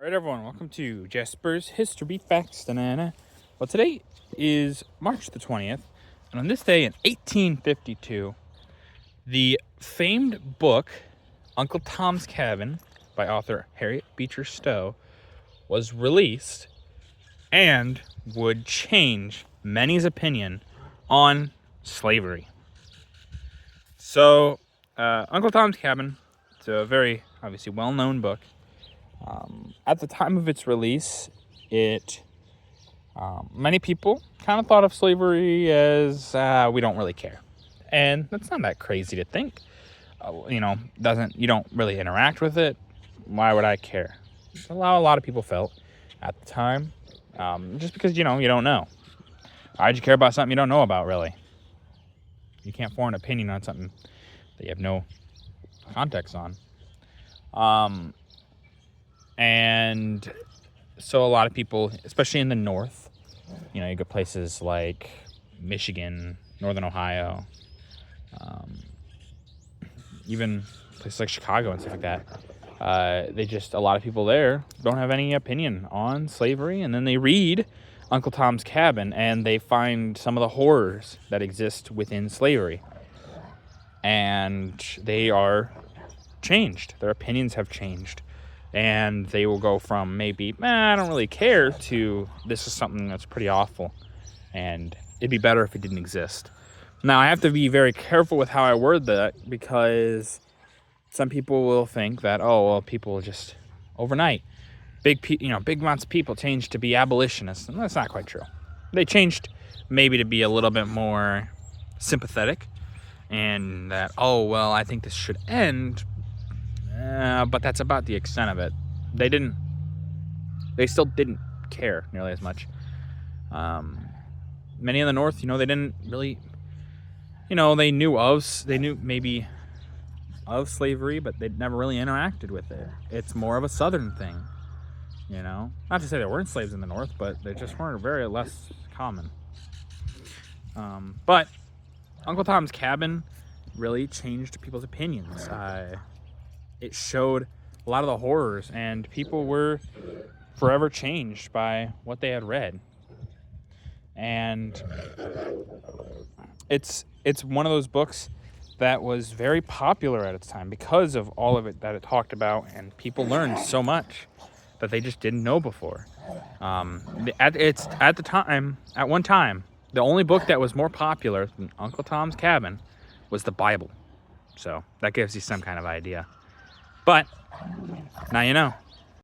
All right, everyone, welcome to Jasper's History Facts. Well, today is March the 20th, and on this day in 1852, the famed book Uncle Tom's Cabin by author Harriet Beecher Stowe was released and would change many's opinion on slavery. So, Uncle Tom's Cabin, it's a very obviously well-known book. At the time of its release, many people kind of thought of slavery as we don't really care, and that's not that crazy to think. You don't really interact with it. Why would I care? That's how a lot of people felt at the time, just because you don't know. Why'd you care about something you don't know about? Really, you can't form an opinion on something that you have no context on. And so a lot of people, especially in the North, you go places like Michigan, Northern Ohio, even places like Chicago and stuff like that. A lot of people there don't have any opinion on slavery. And then they read Uncle Tom's Cabin and they find some of the horrors that exist within slavery. And they are changed. Their opinions have changed. And they will go from maybe, I don't really care, to this is something that's pretty awful. And it'd be better if it didn't exist. Now, I have to be very careful with how I word that, because some people will think that, people just overnight, big amounts of people changed to be abolitionists. And that's not quite true. They changed maybe to be a little bit more sympathetic. And that, I think this should end. But that's about the extent of it. They still didn't care nearly as much. Many in the North, they didn't really, they knew maybe of slavery, but they'd never really interacted with it. It's more of a Southern thing, Not to say there weren't slaves in the North, but they just weren't very less common. But Uncle Tom's Cabin really changed people's opinions. It showed a lot of the horrors, and people were forever changed by what they had read. And it's one of those books that was very popular at its time because of all of it that it talked about, and people learned so much that they just didn't know before. At one time, the only book that was more popular than Uncle Tom's Cabin was the Bible. So that gives you some kind of idea. But now you know.